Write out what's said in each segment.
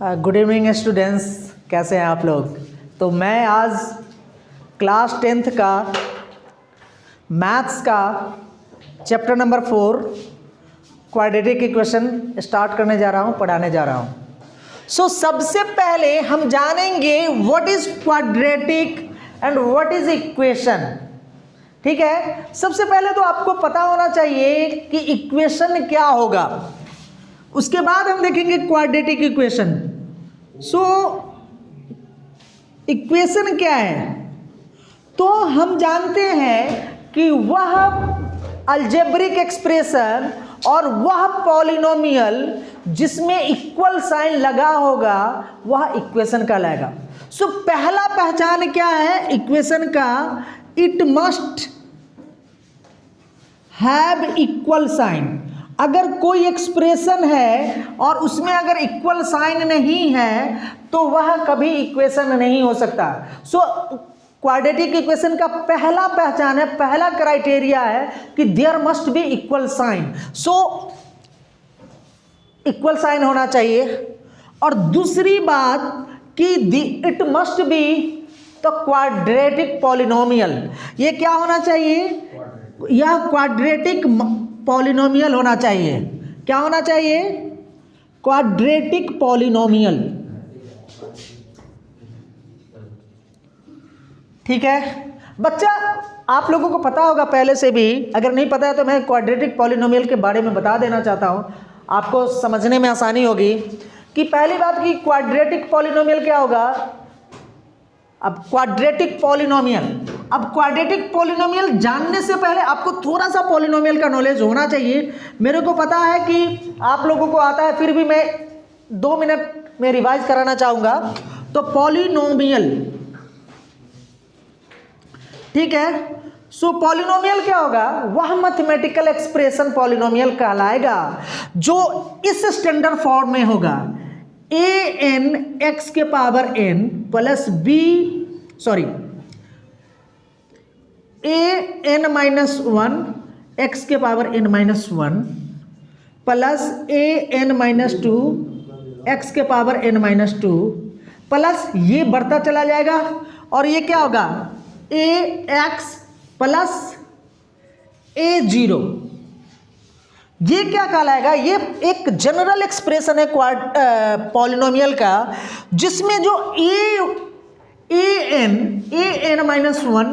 Good evening students, कैसे हैं आप लोग। तो मैं आज क्लास 10th का मैथ्स का chapter number 4 quadratic equation start करने जा रहा हूं, पढ़ाने जा रहा हूं। सबसे पहले हम जानेंगे what is quadratic and what is equation. ठीक है, सबसे पहले तो आपको पता होना चाहिए कि इक्वेशन क्या होगा, उसके बाद हम देखेंगे क्वाड्रेटिक इक्वेशन। इक्वेशन क्या है, तो हम जानते हैं कि वह अलजेब्रिक एक्सप्रेशन और वह पॉलिनोमियल जिसमें इक्वल साइन लगा होगा वह इक्वेशन कहलाएगा। पहला पहचान क्या है इक्वेशन का, it must have equal sign. अगर कोई एक्सप्रेशन है और उसमें अगर इक्वल साइन नहीं है तो वह कभी इक्वेशन नहीं हो सकता। क्वाड्रेटिक इक्वेशन का पहला पहचान है, पहला क्राइटेरिया है कि there must be equal sign. Equal sign होना चाहिए। और दूसरी बात कि it must be the quadratic polynomial. ये क्या होना चाहिए, यह क्वाड्रेटिक पॉलिनोमियल होना चाहिए। क्या होना चाहिए, क्वाड्रेटिक पॉलिनोमियल। ठीक है बच्चा, आप लोगों को पता होगा पहले से भी, अगर नहीं पता है तो मैं क्वाड्रेटिक पॉलिनोमियल के बारे में बता देना चाहता हूं, आपको समझने में आसानी होगी। कि पहली बात कि क्वाड्रेटिक पॉलिनोमियल क्या होगा। अब क्वाड्रेटिक पॉलिनोमियल जानने से पहले आपको थोड़ा सा पॉलिनोमियल का नॉलेज होना चाहिए। मेरे को पता है कि आप लोगों को आता है, फिर भी मैं 2 मिनट में रिवाइज कराना चाहूंगा। तो पॉलिनोमियल, ठीक है, पॉलिनोमियल क्या होगा, वह मैथमेटिकल एक्सप्रेशन पॉलिनोमियल कहलाएगा जो इस स्टैंडर्ड फॉर्म में होगा, an x के power n plus an minus 1 x के power n minus 1 plus an minus 2 x के पावर n माइनस 2 प्लस ये बढ़ता चला जाएगा और ये क्या होगा ax प्लस a0। ये क्या कहलाएगा, ये एक जनरल एक्सप्रेशन है पॉलिनोमियल का, जिसमें जो an माइनस 1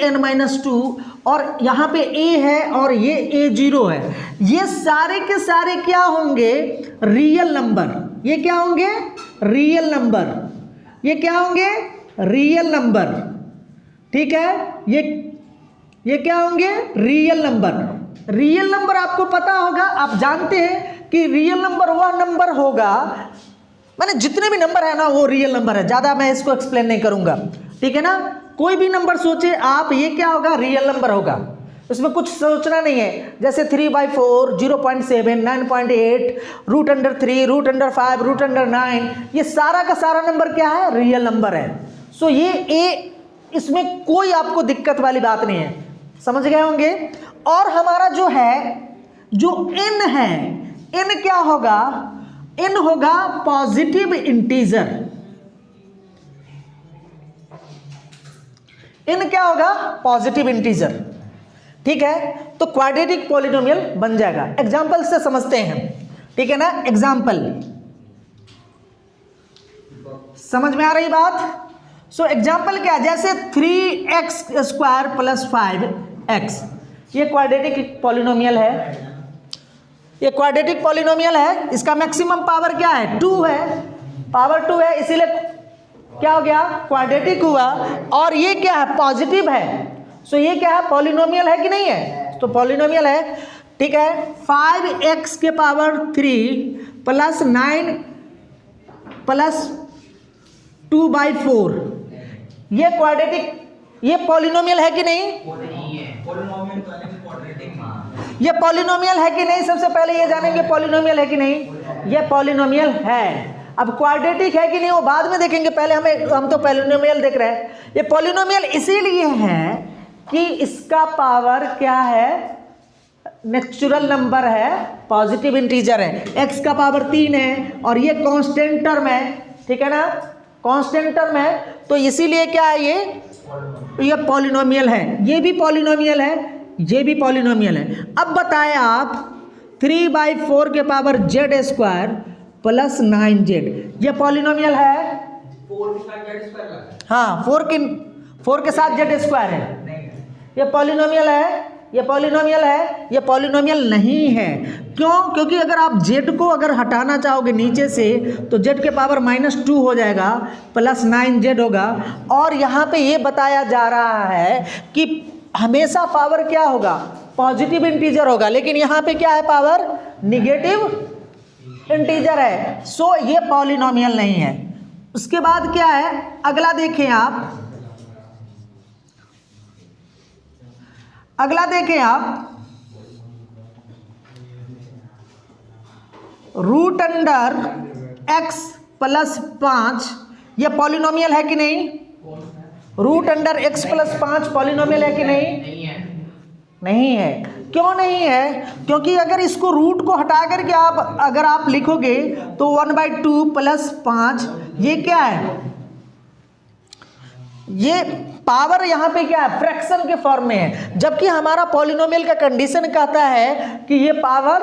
an माइनस 2 और यहाँ पे a है और ये a0 है, ये सारे के सारे क्या होंगे, रियल नंबर। ये क्या होंगे, रियल नंबर। ये क्या होंगे, रियल नंबर। ठीक है, ये क्या होंगे, रियल नंबर। रियल नंबर आपको पता होगा, आप जानते हैं कि रियल नंबर वह नंबर होगा, माने जितने भी नंबर है ना वो रियल नंबर है। ज़्यादा मैं इसको एक्सप्लेन नहीं करूंगा, ठीक है ना। कोई भी नंबर सोचे आप, ये क्या होगा, रियल नंबर होगा, उसमें कुछ सोचना नहीं है। जैसे 3/4, 0.7, 9.8, √3, √5, √9, ये सारा का सारा नंबर क्या है, रियल नंबर है। ये इसमें कोई आपको दिक्कत वाली बात नहीं है, समझ गए होंगे। और हमारा जो है, जो n है, n क्या होगा, n होगा पॉजिटिव इंटीजर। n क्या होगा, पॉजिटिव इंटीजर। ठीक है, तो क्वाड्रेटिक पॉलिनोमियल बन जाएगा। एग्जांपल से समझते हैं, ठीक है ना। एग्जांपल समझ में आ रही बात। एग्जाम्पल क्या है, जैसे 3x² प्लस 5x, ये क्वाड्रेटिक पॉलिनोमियल है। ये क्वाड्रेटिक पॉलिनोमियल है, इसका मैक्सिमम पावर क्या है, 2 है, पावर 2 है, इसीलिए क्या हो गया, क्वाड्रेटिक हुआ। और ये क्या है, पॉजिटिव है। ये क्या है, पॉलिनोमियल है कि नहीं है, तो पॉलिनोमियल है। ठीक है, 5x के पावर 3 प्लस 9 प्लस 2/4, ये क्वाड्रेटिक, ये पॉलिनोमियल है कि नहीं, ये पॉलिनोमियल है कि नहीं। सबसे पहले ये जानेंगे पॉलिनोमियल है कि नहीं, ये पॉलिनोमियल है। अब क्वाड्रेटिक है कि नहीं वो बाद में देखेंगे, पहले हम तो पॉलिनोमियल देख रहे हैं। ये पॉलिनोमियल इसीलिए है कि इसका पावर क्या है, नेचुरल नंबर है, पॉजिटिव इंटीजर है, x का पावर 3 है और ये कांस्टेंट टर्म है, ठीक है ना, कांस्टेंट टर्म है, तो इसीलिए क्या है ये पॉलिनोमियल है, ये भी पॉलिनोमियल है, ये भी पॉलिनोमियल है। अब बताएं आप 3/4 के पावर z² प्लस 9z, ये पॉलिनोमियल है? 4 के साथ z स्क्वायर, हाँ 4 के साथ z² है, ये पॉलिनोमियल है, ये पॉलिनोमियल है, ये पॉलिनोमियल नहीं है। क्यों? क्योंकि अगर आप z को अगर हटाना चाहोगे नीचे से तो z के पावर -2 हो जाएगा प्लस 9z होगा, और यहाँ पे ये बताया जा रहा है कि हमेशा पावर क्या होगा, पॉजिटिव इंटीजर होगा, लेकिन यहाँ पे क्या है, पावर निगेटिव इंटीजर है, सो ये पॉलिनोमियल नहीं है। उसके बाद क्या है, अगला देखें आप, अगला देखें आप, रूट अंडर x प्लस 5, ये पॉलिनोमियल है कि नहीं? Root under x plus 5 polynomial है कि नहीं? नहीं है। क्यों नहीं है? क्योंकि अगर इसको रूट को हटा करके आप अगर आप लिखोगे तो 1/2 प्लस 5, ये क्या है, ये पावर यहाँ पे क्या है, फ्रैक्शन के फॉर्म में है, जबकि हमारा पॉलिनोमियल का कंडीशन कहता है कि ये पावर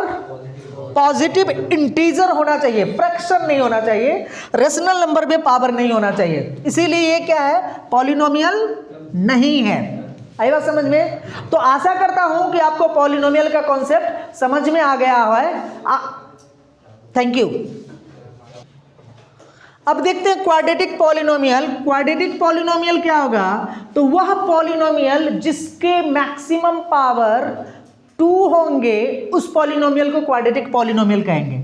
पॉजिटिव इंटीजर होना चाहिए, फ्रैक्शन नहीं होना चाहिए, रेशनल नंबर में पावर नहीं होना चाहिए, इसीलिए ये क्या है, पॉलिनोमियल नहीं है। आई बात समझ में? तो आशा करता हूं कि आपको पॉलिनोमियल का कॉन्सेप्ट समझ में आ गया है। Thank you. अब देखते हैं क्वाड्रेटिक पॉलिनोमियल। क्वाड्रेटिक पॉलिनोमियल क्या होगा, तो वह पॉलिनोमियल जिसके मैक्सिमम पावर 2 होंगे उस पॉलिनोमियल को क्वाड्रेटिक पॉलिनोमियल कहेंगे।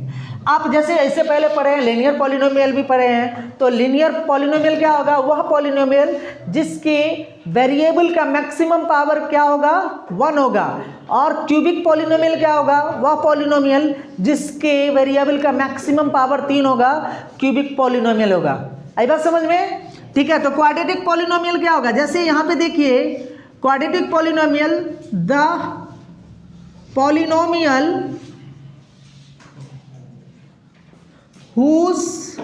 आप जैसे इससे पहले पढ़े हैं, लीनियर पॉलिनोमियल भी पढ़े हैं, तो लीनियर पॉलिनोमियल क्या होगा, वह पॉलिनोमियल जिसके वेरिएबल का मैक्सिमम पावर क्या होगा, 1 होगा। और क्यूबिक पॉलिनोमियल क्या होगा, वह पॉलिनोमियल जिसके वेरिएबल का मैक्सिमम पावर 3 होगा, क्यूबिक पॉलिनोमियल होगा। आई बात समझ में? ठीक है, तो क्वाड्रेटिक पॉलिनोमियल क्या होगा, जैसे यहाँ पे देखिए quadratic polynomial, the polynomial whose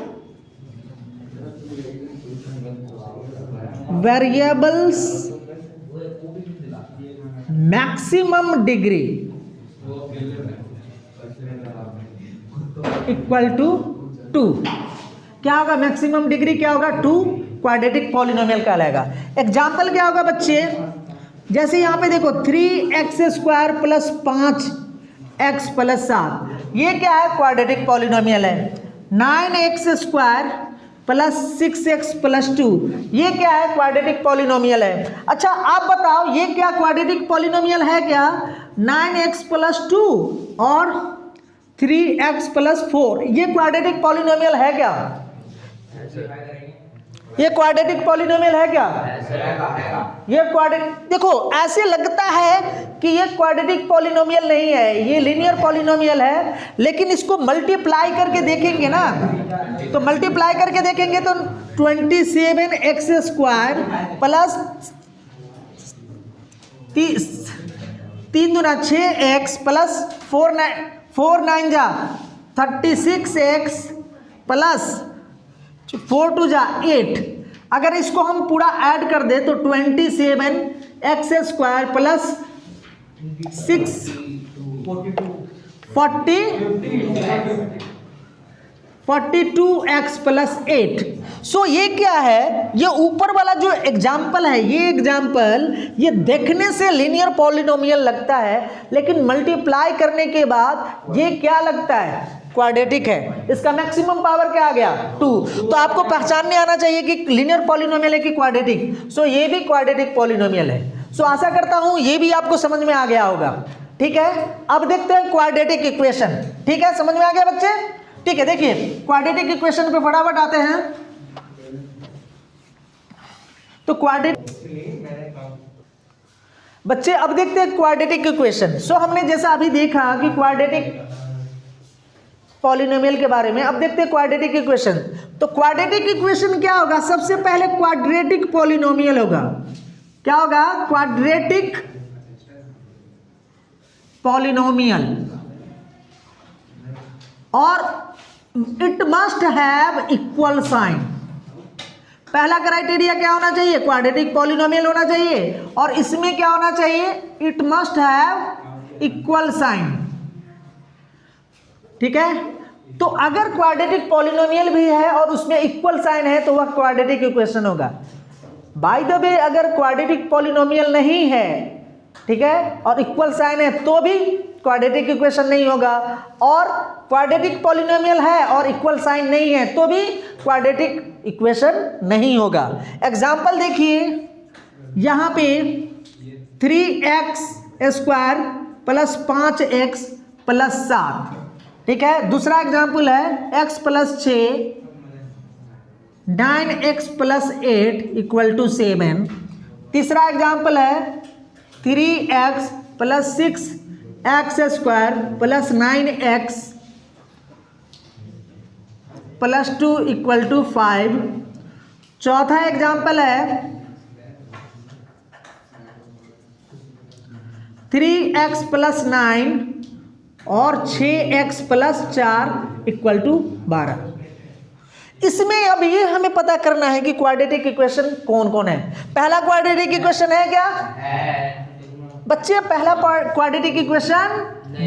variables maximum degree equal to 2, क्या होगा, मैक्सिमम डिग्री क्या होगा, 2, क्वाड्रेटिक पॉलिनोमियल कहलाएगा। एग्जाम्पल क्या होगा बच्चे, जैसे यहाँ पे देखो 3x² प्लस 5x प्लस 7, ये क्या है, क्वाड्रेटिक पॉलिनोमियल है। 9x² प्लस 6x प्लस 2, ये क्या है, क्वाड्रेटिक पॉलिनोमियल है। अच्छा आप बताओ ये क्या क्वाड्रेटिक पॉलिनोमियल है क्या, 9x प्लस 2 और 3x प्लस 4, ये क्वाड्रेटिक पॉलिनोमियल है क्या, ये क्वाड्रेटिक पॉलिनोमियल है क्या, ये क्वाड्रेटिक, देखो ऐसे लगता है कि ये क्वाड्रेटिक पॉलिनोमियल नहीं है, ये लीनियर पॉलिनोमियल है, लेकिन इसको मल्टीप्लाई करके देखेंगे ना, तो मल्टीप्लाई करके देखेंगे तो 27x² प्लस 3 दूना 6x प्लस 4 9 जा 36x प्लस 4 2 जा 8, अगर इसको हम पूरा ऐड कर दे तो 27x² प्लस 6 42x प्लस 8। सो ये क्या है, ये ऊपर वाला जो एग्जाम्पल है, ये एग्जाम्पल ये देखने से लीनियर पॉलिनोमियल लगता है, लेकिन मल्टीप्लाई करने के बाद ये क्या लगता है, क्वाड्रेटिक है। इसका मैक्सिमम पावर क्या आ गया, 2। तो आपको पहचानने आना चाहिए कि लीनियर पॉलिनोमियल है कि क्वाड्रेटिक। सो ये भी क्वाड्रेटिक पॉलिनोमियल है। सो आशा करता हूं ये भी आपको समझ में आ गया होगा। ठीक है, अब देखते हैं क्वाड्रेटिक इक्वेशन। ठीक है, समझ में आ गया बच्चे? ठीक है, देखिए क्वाड्रेटिक इक्वेशन पे फटाफट आते हैं। तो क्वाड्रेटिक बच्चे अब देखते हैं क्वाड्रेटिक इक्वेशन। सो हमने जैसा अभी देखा कि क्वाड्रेटिक पॉलिनोमियल के बारे में, अब देखते हैं क्वाड्रेटिक इक्वेशन। तो क्वाड्रेटिक इक्वेशन क्या होगा, सबसे पहले क्वाड्रेटिक पॉलिनोमियल होगा। क्या होगा, क्वाड्रेटिक पॉलिनोमियल और it must have equal sign. पहला क्राइटेरिया क्या होना चाहिए? क्वाड्रेटिक पॉलिनोमियल होना चाहिए और इसमें क्या होना चाहिए? It must have equal sign. ठीक है, तो अगर क्वाड्रेटिक पॉलिनोमियल भी है और उसमें इक्वल साइन है तो वह क्वाड्रेटिक इक्वेशन होगा। बाय द वे अगर क्वाड्रेटिक पॉलिनोमियल नहीं है, ठीक है, और इक्वल साइन है तो भी क्वाड्रेटिक इक्वेशन नहीं होगा, और क्वाड्रेटिक पॉलिनोमियल है और इक्वल साइन नहीं है तो भी क्वाड्रेटिक इक्वेशन नहीं होगा। एग्जांपल देखिए, यहाँ पे 3x square plus 5x plus 7, ठीक है। दूसरा एग्जांपल है x plus 6 9x plus 8 equal to 7। तीसरा एग्जांपल है 3x plus 6x square plus 9x plus 2 equal to 5। चौथा एग्जांपल है 3x प्लस 9 और 6x प्लस 4 इक्वल टू 12। इसमें अब ये हमें पता करना है कि क्वाड्रेटिक इक्वेशन कौन कौन है। पहला क्वाड्रेटिक इक्वेशन है क्या बच्चे? पहला क्वाड्रेटिक इक्वेशन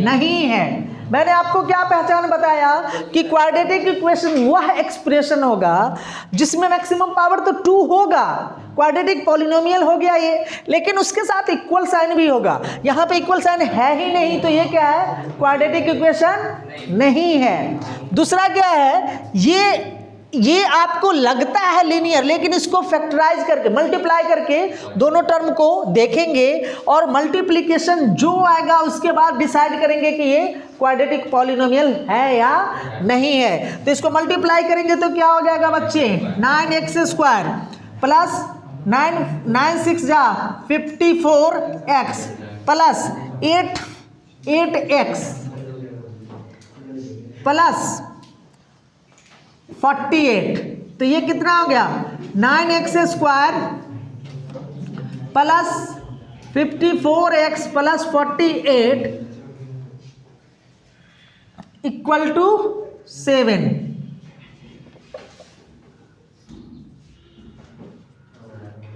नहीं है। मैंने आपको क्या पहचान बताया कि क्वाड्रेटिक इक्वेशन वह एक्सप्रेशन होगा जिसमें मैक्सिमम पावर तो 2 होगा, क्वाड्रेटिक पॉलिनोमियल हो गया ये, लेकिन उसके साथ इक्वल साइन भी होगा। यहाँ पे इक्वल साइन है ही नहीं, तो ये क्या है? क्वाड्रेटिक इक्वेशन नहीं है। दूसरा क्या है, ये आपको लगता है लीनियर, लेकिन इसको फैक्टराइज करके मल्टीप्लाई करके दोनों टर्म को देखेंगे और मल्टीप्लिकेशन जो आएगा उसके बाद डिसाइड करेंगे कि ये क्वाड्रेटिक पॉलिनोमियल है या नहीं है। तो इसको मल्टीप्लाई करेंगे तो क्या हो जाएगा बच्चे? 9x स्क्वायर प्लस 9 6 जा 54x प्लस 8x प्लस 48। तो ये कितना हो गया? 9x square plus 54x plus 48 equal to 7।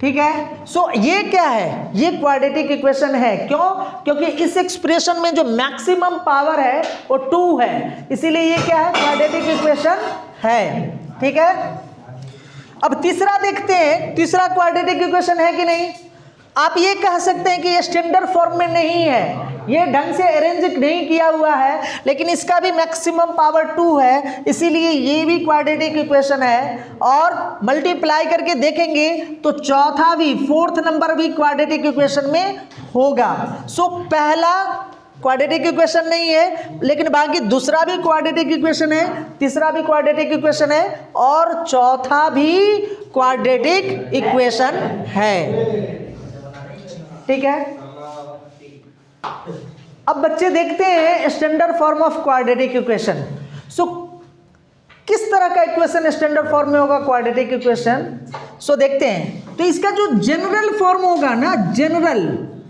ठीक है, सो ये क्या है? ये क्वाड्रेटिक इक्वेशन है। क्यों? क्योंकि इस एक्सप्रेशन में जो मैक्सिमम पावर है वो 2 है, इसीलिए ये क्या है? क्वाड्रेटिक इक्वेशन है। ठीक है, अब तीसरा देखते हैं, तीसरा क्वाड्रेटिक इक्वेशन है कि नहीं। आप ये कह सकते हैं कि ये स्टैंडर्ड फॉर्म में नहीं है, ये ढंग से अरेंज नहीं किया हुआ है, लेकिन इसका भी मैक्सिमम पावर 2 है, इसीलिए ये भी क्वाड्रेटिक इक्वेशन है। और मल्टीप्लाई करके देखेंगे तो चौथा भी, 4th नंबर भी क्वाड्रेटिक इक्वेशन में होगा। सो पहला क्वाड्रेटिक इक्वेशन नहीं है, लेकिन बाकी दूसरा भी क्वाड्रेटिक इक्वेशन है, तीसरा भी क्वाड्रेटिक इक्वेशन है और चौथा भी क्वाड्रेटिक इक्वेशन है। ठीक है, अब बच्चे देखते हैं standard form of quadratic equation. So किस तरह का इक्वेशन स्टैंडर्ड फॉर्म में होगा क्वाड्रेटिक इक्वेशन? सो देखते हैं, तो इसका जो जनरल फॉर्म होगा ना, जनरल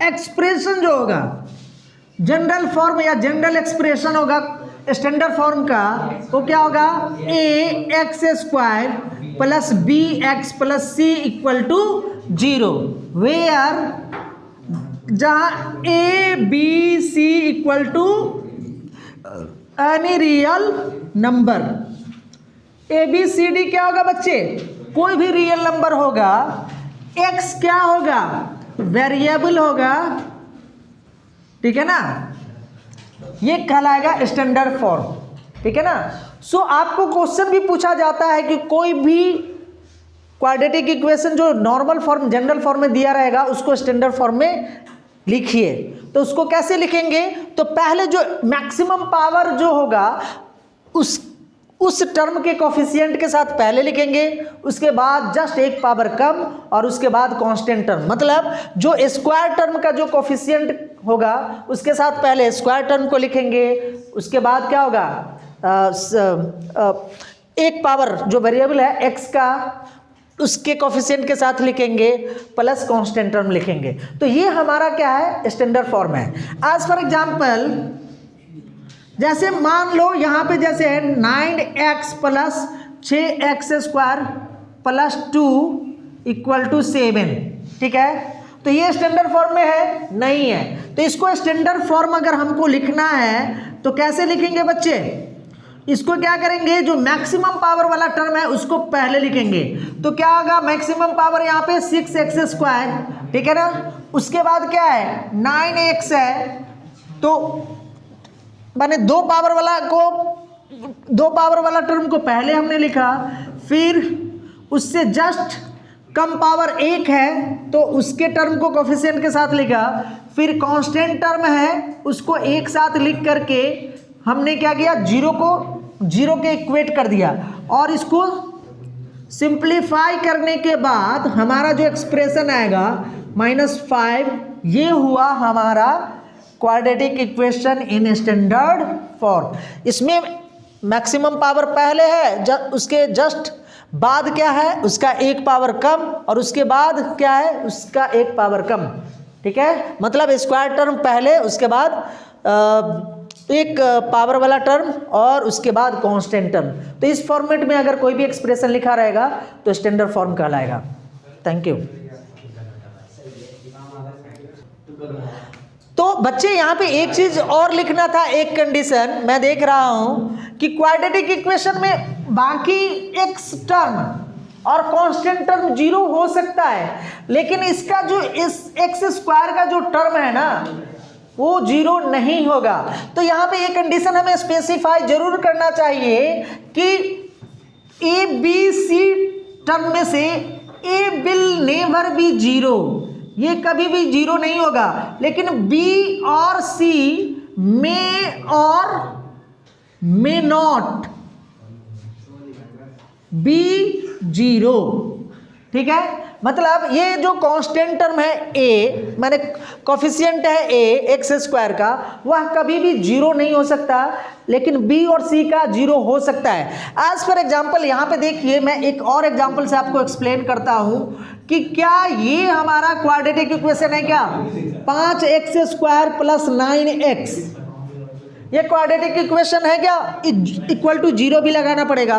एक्सप्रेशन जो होगा, जनरल फॉर्म या जनरल एक्सप्रेशन होगा स्टैंडर्ड फॉर्म का, वो क्या होगा? ax square plus bx plus c equal to 0, where जहाँ a b c equal to any real number. a b c d क्या होगा बच्चे? कोई भी रियल नंबर होगा। x क्या होगा? वेरिएबल होगा। ठीक है ना, ये कहलाएगा स्टैंडर्ड फॉर्म। ठीक है ना। सो आपको क्वेश्चन भी पूछा जाता है कि कोई भी क्वाड्रेटिक इक्वेशन जो नॉर्मल फॉर्म, जनरल फॉर्म में दिया रहेगा उसको स्टैंडर्ड फॉर्म में लिखिए। तो उसको कैसे लिखेंगे? तो पहले जो मैक्सिमम पावर जो होगा उस टर्म के कोफिशिएंट के साथ पहले लिखेंगे, उसके बाद जस्ट एक पावर कम और उसके बाद कांस्टेंट टर्म, मतलब जो स्क्वायर टर्म का जो कोफिशिएंट होगा उसके साथ पहले स्क्वायर टर्म को लिखेंगे, उसके बाद क्या होगा? एक पावर जो वेरिएबल है x का, उसके कोफिशिएंट के साथ लिखेंगे प्लस कांस्टेंट टर्म लिखेंगे। तो ये हमारा क्या है, स्टैंडर्ड फॉर्म है। आज फॉर एग्जांपल जैसे मान लो यहाँ पे जैसे है 9x plus 6x² plus 2 equal to 7, ठीक है। तो ये स्टैंडर्ड फॉर्म में है, नहीं है। तो इसको स्टैंडर्ड फॉर्म अगर हमको लिखना है तो कैसे लिखेंगे बच्चे, इसको क्या करेंगे, जो मैक्सिमम पावर वाला टर्म है उसको पहले लिखेंगे। तो क्या होगा, मैक्सिमम पावर यहाँ पे 6x², ठीक है ना। उसके बाद क्या है 9x है, तो माने दो पावर वाला टर्म को पहले हमने लिखा, फिर उससे जस्ट कम पावर 1 है तो उसके टर्म को कोफिशिएंट के साथ लिखा, फिर कांस्टेंट टर्म है उसको एक साथ लिख करके हमने क्या किया, जीरो के इक्वेट कर दिया। और इसको सिंप्लीफाई करने के बाद हमारा जो एक्सप्रेशन आएगा -5, ये हुआ हमारा quadratic equation in standard form. इसमें मैक्सिमम पावर पहले है, उसके जस्ट बाद क्या है, उसका एक पावर कम, और उसके बाद क्या है, उसका एक पावर कम, ठीक है। मतलब स्क्वायर टर्म पहले, उसके बाद एक पावर वाला टर्म, और उसके बाद कांस्टेंट टर्म। तो इस फॉर्मेट में अगर कोई भी एक्सप्रेशन लिखा रहेगा तो स्टैंडर्ड फॉर्म कहलाएगा। Thank you. तो बच्चे यहाँ पे एक चीज और लिखना था, एक कंडीशन मैं देख रहा हूं कि क्वाड्रेटिक इक्वेशन में बाकी x टर्म और कांस्टेंट टर्म 0 हो सकता है, लेकिन इसका जो इस x² का जो टर्म है ना वो 0 नहीं होगा। तो यहाँ पे ये कंडीशन हमें स्पेसिफाई जरूर करना चाहिए कि ए बी सी टर्म में से ए विल नेवर बी 0, ये कभी भी 0 नहीं होगा, लेकिन B और C में और मे नॉट बी 0, ठीक है। मतलब ये जो कांस्टेंट टर्म है A, माने कोफिशिएंट है A x² का, वह कभी भी 0 नहीं हो सकता, लेकिन B और C का 0 हो सकता है। आज फॉर एग्जांपल यहाँ पे देखिए, मैं एक और एग्जांपल से आपको एक्सप्लेन करता हूँ कि क्या ये हमारा क्वाड्रेटिक इक्वेशन है क्या, 5x² प्लस 9x, ये क्वाड्रेटिक इक्वेशन है क्या, इक्वल टू 0 भी लगाना पड़ेगा।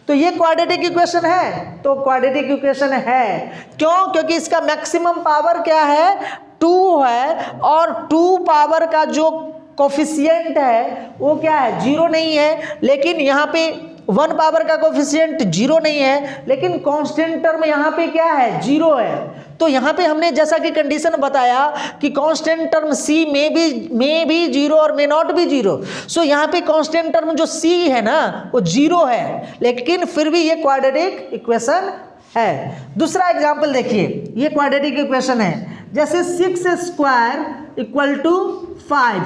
तो ये क्वाड्रेटिक इक्वेशन है, तो क्वाड्रेटिक इक्वेशन है। क्यों, क्योंकि इसका मैक्सिमम पावर क्या है, 2 है, और 2 पावर का जो कोफिशिएंट है वो क्या है, 0 नहीं है। लेकिन यहाँ पे 1 पावर का कोफिशिएंट 0 नहीं है, लेकिन कांस्टेंट टर्म यहाँ पे क्या है, 0 है। तो यहाँ पे हमने जैसा कि कंडीशन बताया कि कांस्टेंट टर्म C में भी 0 और मे नॉट भी 0। सो यहाँ पे कांस्टेंट टर्म जो C है ना वो 0 है, लेकिन फिर भी ये क्वाड्रेटिक इक्वेशन है। दूसरा एग्जाम्पल देखिए, ये क्वाड्रेटिक इक्वेशन है, जैसे 6² इक्वल टू 5,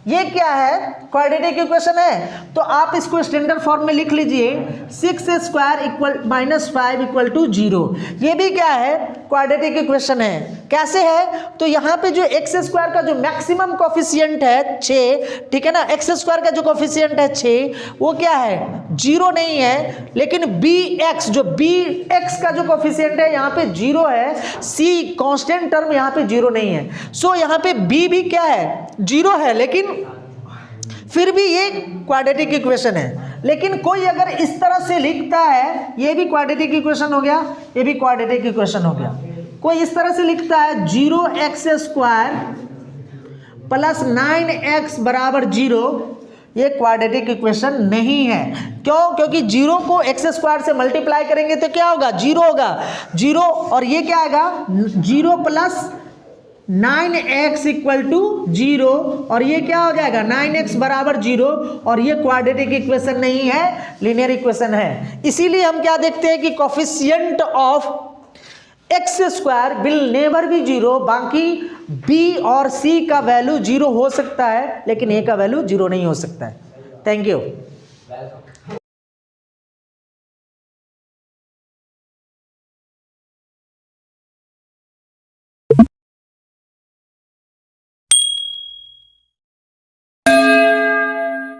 ये क्या है, क्वाड्रेटिक इक्वेशन है। तो आप इसको स्टैंडर्ड फॉर्म में लिख लीजिए, 6² इक्वल -5 इक्वल टू 0। ये भी क्या है, क्वाड्रेटिक इक्वेशन है। कैसे है, तो यहाँ पे जो x² का जो मैक्सिमम कोफिशिएंट है 6, ठीक है ना, x² का जो कोफिशिएंट है 6, वो क्या है, 0 नहीं है, लेकिन bx जो bx का जो कोफिशिएंट है यहाँ पे 0 है, c कांस्टेंट टर्म यहाँ पे 0 नहीं है। सो यहाँ पे b भी क्या है, 0 है, लेकिन फिर भी ये क्वाड्रेटिक इक्वेशन है। लेकिन कोई अगर इस तरह से लिखता है, ये भी क्वाड्रेटिक इक्वेशन हो गया, ये भी क्वाड्रेटिक इक्वेशन हो गया। कोई इस तरह से लिखता है 0x² प्लस 9x बराबर 0, ये क्वाड्रेटिक इक्वेशन नहीं है। क्यों, क्योंकि 0 को x² से मल्टीप्लाई करेंगे तो क्या होगा, 0 होगा, 0, और ये क्या आएगा, 0 प्लस 9x इक्वल टू 0, और ये क्या हो जाएगा, 9x बराबर 0, और ये क्वाड्रेटिक इक्वेशन नहीं है, लीनियर इक्वेशन है। इसीलिए हम क्या देखते हैं कि coefficient of x² will never be 0, बाकी b और c का वैल्यू 0 हो सकता है, लेकिन a का वैल्यू 0 नहीं हो सकता है। Thank you.